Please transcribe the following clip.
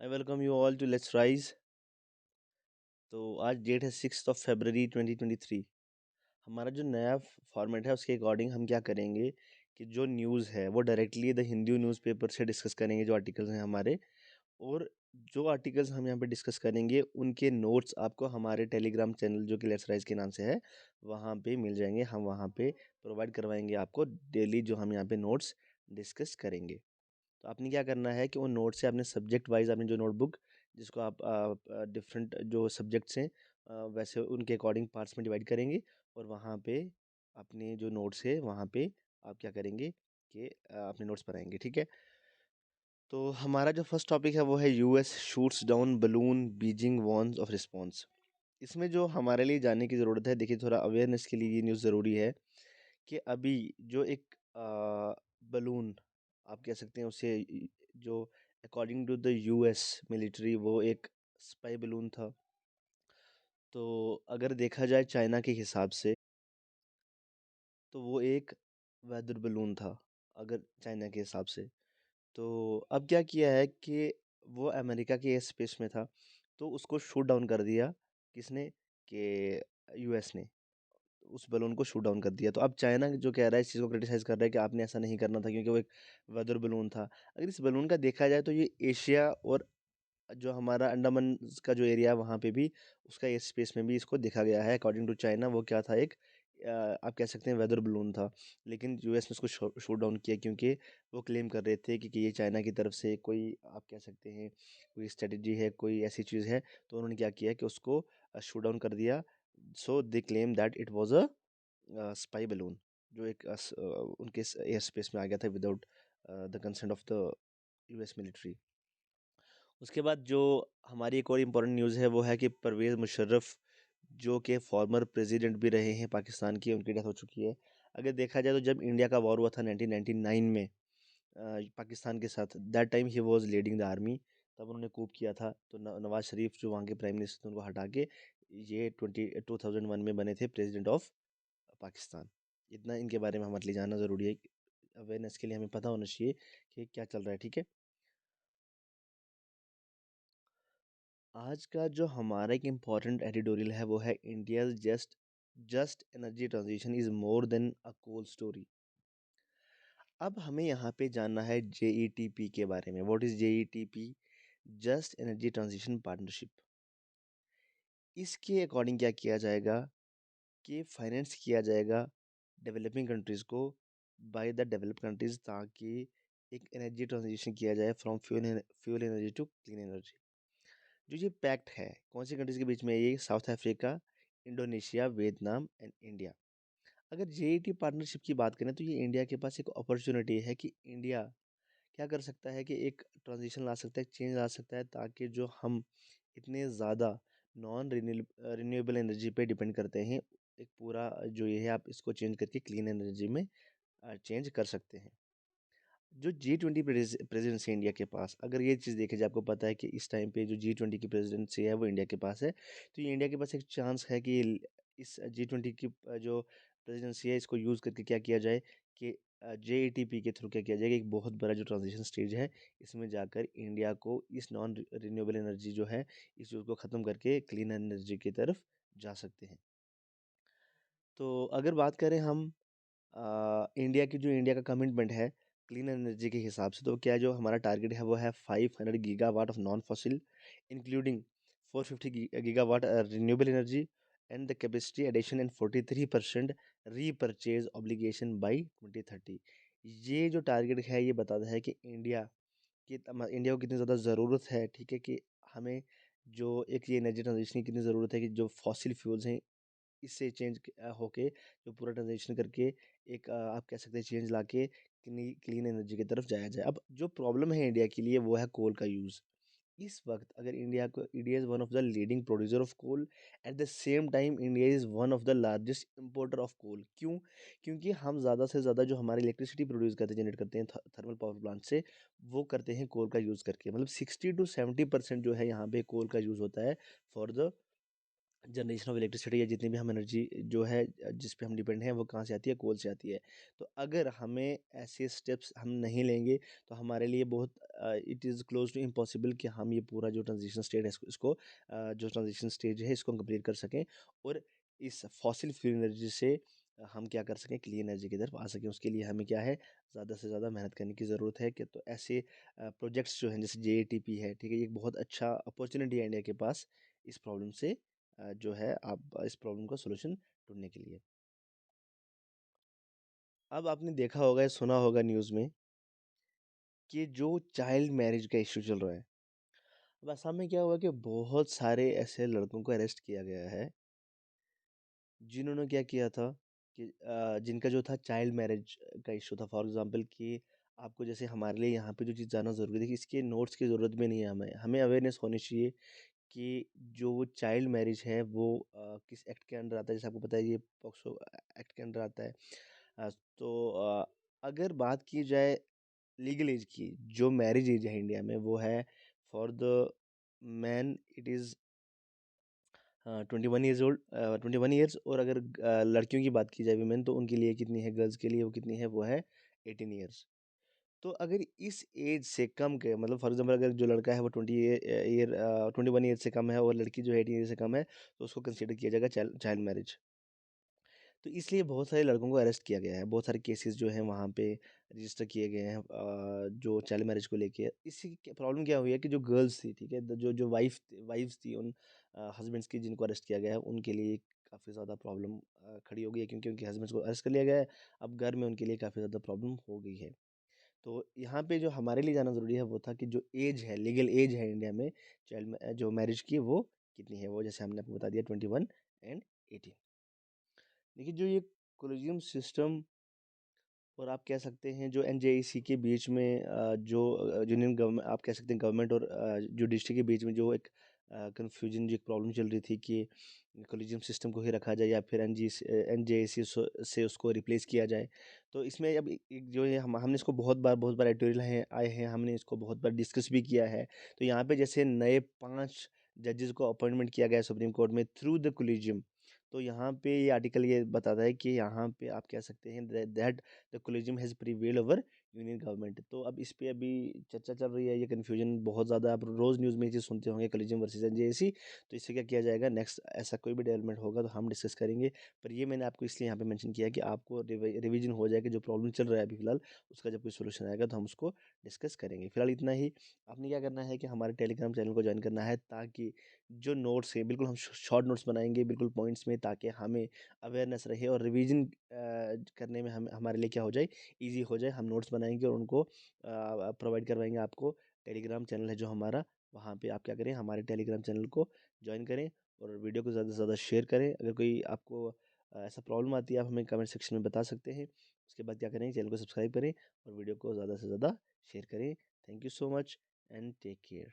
I welcome you all to let's rise. तो आज date है 6 फरवरी 2023। हमारा जो नया फॉर्मेट है उसके अकॉर्डिंग हम क्या करेंगे कि जो न्यूज़ है वो डायरेक्टली द हिंदू न्यूज़पेपर से डिस्कस करेंगे, जो आर्टिकल्स हैं हमारे। और जो आर्टिकल्स हम यहाँ पे डिस्कस करेंगे उनके नोट्स आपको हमारे टेलीग्राम चैनल जो कि लेट्स राइज के नाम से है वहाँ पे मिल जाएंगे। हम वहाँ पे प्रोवाइड करवाएंगे आपको डेली जो हम यहाँ पे नोट्स डिस्कस करेंगे। तो आपने क्या करना है कि उन नोट से आपने सब्जेक्ट वाइज आपने जो नोटबुक जिसको आप डिफरेंट जो सब्जेक्ट्स हैं वैसे उनके अकॉर्डिंग पार्ट्स में डिवाइड करेंगे। और वहाँ पे अपने जो नोट्स है वहाँ पे आप क्या करेंगे कि अपने नोट्स बनाएंगे, ठीक है। तो हमारा जो फर्स्ट टॉपिक है वो है US shoots down balloon Beijing warns of response. इसमें जो हमारे लिए जानने की ज़रूरत है, देखिए थोड़ा अवेयरनेस के लिए ये न्यूज़ ज़रूरी है कि अभी जो एक बलून आप कह सकते हैं उसे जो according to the US military वो एक स्पाई बलून था। तो अगर देखा जाए चाइना के हिसाब से तो वो एक वेदर बलून था, अगर चाइना के हिसाब से। तो अब क्या किया है कि वो अमेरिका के एयर स्पेस में था तो उसको शूट डाउन कर दिया। किसने? कि यूएस ने उस बलून को शूट डाउन कर दिया। तो अब चाइना जो कह रहा है इस चीज़ को क्रिटिसाइज़ कर रहा है कि आपने ऐसा नहीं करना था क्योंकि वो एक वेदर बलून था। अगर इस बलून का देखा जाए तो ये एशिया और जो हमारा अंडमान का जो एरिया है वहाँ पे भी उसका एयर स्पेस में भी इसको देखा गया है। अकॉर्डिंग टू चाइना वो क्या था, एक आप कह सकते हैं वेदर बलून था। लेकिन यूएस ने उसको शूट डाउन किया क्योंकि वो क्लेम कर रहे थे कि ये चाइना की तरफ से कोई आप कह सकते हैं कोई स्ट्रेटजी है, कोई ऐसी चीज़ है। तो उन्होंने क्या किया कि उसको शूट डाउन कर दिया। So they claim that it was a spy balloon जो एक उनके एयर स्पेस में आ गया था without the consent of the US military. उसके बाद जो हमारी एक और इम्पोर्टेंट न्यूज़ है वो है कि परवेज़ मुशर्रफ जो कि फॉर्मर प्रेसिडेंट भी रहे हैं पाकिस्तान की, उनकी डेथ हो चुकी है। अगर देखा जाए तो जब इंडिया का वॉर हुआ था 1999 में पाकिस्तान के साथ, that time he was leading the army. तब उन्होंने कूप किया था तो नवाज शरीफ जो वहाँ के प्राइम मिनिस्टर थे उनको हटा के ये 2001 में बने थे प्रेसिडेंट ऑफ पाकिस्तान। इतना इनके बारे में हमारे लिए जानना ज़रूरी है। अवेयरनेस के लिए हमें पता होना चाहिए कि क्या चल रहा है, ठीक है। आज का जो हमारा एक इम्पॉर्टेंट एडिटोरियल है वो है India just just energy transition is more than a coal story. अब हमें यहाँ पे जानना है जेईटीपी के बारे में। What is JETP? Just energy transition partnership. इसके अकॉर्डिंग क्या किया जाएगा कि फाइनेंस किया जाएगा डेवलपिंग कंट्रीज़ को बाय द डेवलप्ड कंट्रीज़, ताकि एक एनर्जी ट्रांजिशन किया जाए from fuel energy to clean energy. जो ये पैक्ट है कौन सी कंट्रीज़ के बीच में है? ये south Africa, Indonesia, Vietnam and India. अगर जेईटी पार्टनरशिप की बात करें तो ये इंडिया के पास एक अपॉर्चुनिटी है कि इंडिया क्या कर सकता है कि एक ट्रांजिशन ला सकता है, एक चेंज ला सकता है, ताकि जो हम इतने ज़्यादा नॉन रिन्यूएबल एनर्जी पे डिपेंड करते हैं, एक पूरा जो ये है आप इसको चेंज करके क्लीन एनर्जी में चेंज कर सकते हैं। जो G20 प्रेसिडेंसी इंडिया के पास, अगर ये चीज़ देखी जाए, आपको पता है कि इस टाइम पे जो G20 की प्रेसिडेंसी है वो इंडिया के पास है। तो ये इंडिया के पास एक चांस है कि इस G20 की जो प्रेसिडेंसी है इसको यूज़ करके क्या किया जाए कि जेईटीपी के थ्रू क्या किया जाए कि एक बहुत बड़ा जो ट्रांजिशन स्टेज है इसमें जाकर इंडिया को इस नॉन रिन्यूएबल एनर्जी जो है इस चीज़ को ख़त्म करके क्लीन एनर्जी की तरफ जा सकते हैं। तो अगर बात करें हम इंडिया की, जो इंडिया का कमिटमेंट है क्लीन एनर्जी के हिसाब से, तो क्या जो हमारा टारगेट है वो है 500 gigawatt of non fossil, including 450 gigawatt renewable energy and the capacity addition and 43% repurchase obligation by 2030। ये जो टारगेट है ये बताता है कि इंडिया को कितनी ज़्यादा ज़रूरत है, ठीक है, कि हमें जो एक ये एनर्जी ट्रांजिशन की कितनी ज़रूरत है कि जो फॉसिल फ्यूल्स हैं इससे चेंज होके जो पूरा ट्रांज़िशन करके एक आप कह सकते हैं चेंज लाके क्लीन एनर्जी की तरफ जाया जाए। अब जो प्रॉब्लम है इंडिया के लिए वो है कोल का यूज़। इस वक़्त अगर India is one of the leading producer of coal, at the same time India is one of the largest importer of coal. क्यों? क्योंकि हम ज़्यादा से ज़्यादा जो हमारी इलेक्ट्रिसिटी प्रोड्यूस करते हैं, जनरेट करते हैं थर्मल पावर प्लांट से, वो करते हैं कोल का यूज़ करके। मतलब 60 टू 70% जो है यहाँ पे कोल का यूज़ होता है for the generation of electricity या जितनी भी हम एनर्जी जो है जिस पे हम डिपेंड हैं वो कहाँ से आती है, कोल से आती है। तो अगर हमें ऐसे स्टेप्स हम नहीं लेंगे तो हमारे लिए बहुत it is close to impossible कि हम ये पूरा जो ट्रांजिशन स्टेट है इसको जो ट्रांजिशन स्टेज है इसको हम कंप्लीट कर सकें और इस फॉसिल फ्यूल एनर्जी से हम क्या कर सकें, क्लीन एनर्जी की तरफ आ सकें। उसके लिए हमें क्या है, ज़्यादा से ज़्यादा मेहनत करने की ज़रूरत है कि तो ऐसे प्रोजेक्ट्स जो हैं जैसे JATP है, ठीक है, ये एक बहुत अच्छा अपॉर्चुनिटी है इंडिया के पास इस प्रॉब्लम से जो है आप इस प्रॉब्लम का सॉल्यूशन ढूँढने के लिए। अब आपने देखा होगा या सुना होगा न्यूज़ में कि जो चाइल्ड मैरिज का इश्यू चल रहा है। अब असम में क्या हुआ कि बहुत सारे ऐसे लड़कों को अरेस्ट किया गया है, जिन्होंने क्या किया था कि जिनका जो था चाइल्ड मैरिज का इश्यू था। फॉर एग्ज़ाम्पल कि आपको जैसे हमारे लिए यहाँ पे जो चीज़ जानना ज़रूरी है कि इसके नोट्स की ज़रूरत भी नहीं है हमें। हमें अवेयरनेस होनी चाहिए कि जो चाइल्ड मैरिज है वो किस एक्ट के अंडर आता है। जैसे आपको पता है ये पॉक्सो एक्ट के अंडर आता है। तो अगर बात की जाए लीगल एज की, जो मैरिज एज है इंडिया में वो है for the man it is 21 years old, 21 years. और अगर लड़कियों की बात की जाए वीमेन तो उनके लिए कितनी है, गर्ल्स के लिए वो कितनी है, वो है 18 ईयर्स। तो अगर इस एज से कम के मतलब फॉर एग्जांपल अगर जो लड़का है वो 21 ईयर से कम है और लड़की जो है 18 ईयर से कम है तो उसको कंसिडर किया जाएगा चाइल्ड मैरिज। तो इसलिए बहुत सारे लड़कों को अरेस्ट किया गया है, बहुत सारे केसेस जो हैं वहाँ पे रजिस्टर किए गए हैं जो चाइल्ड मैरिज को लेके। इसी प्रॉब्लम क्या हुई है कि जो गर्ल्स थी, ठीक है, जो जो वाइफ्स थी उन हस्बैंड्स की जिनको अरेस्ट किया गया है उनके लिए काफ़ी ज़्यादा प्रॉब्लम खड़ी हो गई है, क्योंकि उनके हस्बैंड्स को अरेस्ट कर लिया गया है। अब घर में उनके लिए काफ़ी ज़्यादा प्रॉब्लम हो गई है। तो यहाँ पे जो हमारे लिए जानना ज़रूरी है वो था कि जो एज है, लीगल एज है इंडिया में जो मैरिज की वो कितनी है। वो जैसे हमने आपको बता दिया 21 एंड 18। देखिए जो ये कोलेजियम सिस्टम और आप कह सकते हैं जो NJAC के बीच में जो यूनियन गवर्नमेंट, आप कह सकते हैं गवर्नमेंट और जुडिशरी के बीच में जो एक कन्फ्यूजन, जो एक प्रॉब्लम चल रही थी कि कोलेजियम सिस्टम को ही रखा जाए या फिर NJAC से उसको रिप्लेस किया जाए। तो इसमें अब एक जो है हमने इसको बहुत बार एडिटोरियल हैं आए हैं, हमने इसको बहुत बार डिस्कस भी किया है। तो यहाँ पे जैसे नए 5 जजेस को अपॉइंटमेंट किया गया है सुप्रीम कोर्ट में थ्रू द कोलिजियम। तो यहाँ पे ये आर्टिकल ये बताता है कि यहाँ पे आप कह सकते हैं that the collegium has prevail over union government. तो अब इस पे अभी चर्चा चल रही है, ये कन्फ्यूजन बहुत ज़्यादा, आप रोज़ न्यूज़ में ये चीज़ सुनते होंगे कोलिजियम वर्सेस NJAC। तो इससे क्या किया जाएगा, नेक्स्ट ऐसा कोई भी डेवलपमेंट होगा तो हम डिस्कस करेंगे। पर ये मैंने आपको इसलिए यहाँ पे मेंशन किया है कि आपको रिवीजन हो जाए कि जो प्रॉब्लम चल रहा है अभी फिलहाल, उसका जब कोई सोल्यूशन आएगा तो हम उसको डिस्कस करेंगे। फिलहाल इतना ही। आपने क्या करना है कि हमारे टेलीग्राम चैनल को ज्वाइन करना है, ताकि जो नोट्स हैं बिल्कुल हम शॉर्ट नोट्स बनाएंगे बिल्कुल पॉइंट्स में, ताकि हमें अवेयरनेस रहे और रिवीजन करने में हम हमारे लिए क्या हो जाए, इजी हो जाए। हम नोट्स बनाएंगे और उनको प्रोवाइड करवाएंगे आपको। टेलीग्राम चैनल है जो हमारा, वहाँ पे आप क्या करें, हमारे टेलीग्राम चैनल को ज्वाइन करें और वीडियो को ज़्यादा से ज़्यादा शेयर करें। अगर कोई आपको ऐसा प्रॉब्लम आती है आप हमें कमेंट सेक्शन में बता सकते हैं। उसके बाद क्या करें, चैनल को सब्सक्राइब करें और वीडियो को ज़्यादा से ज़्यादा शेयर करें। Thank you so much and take care.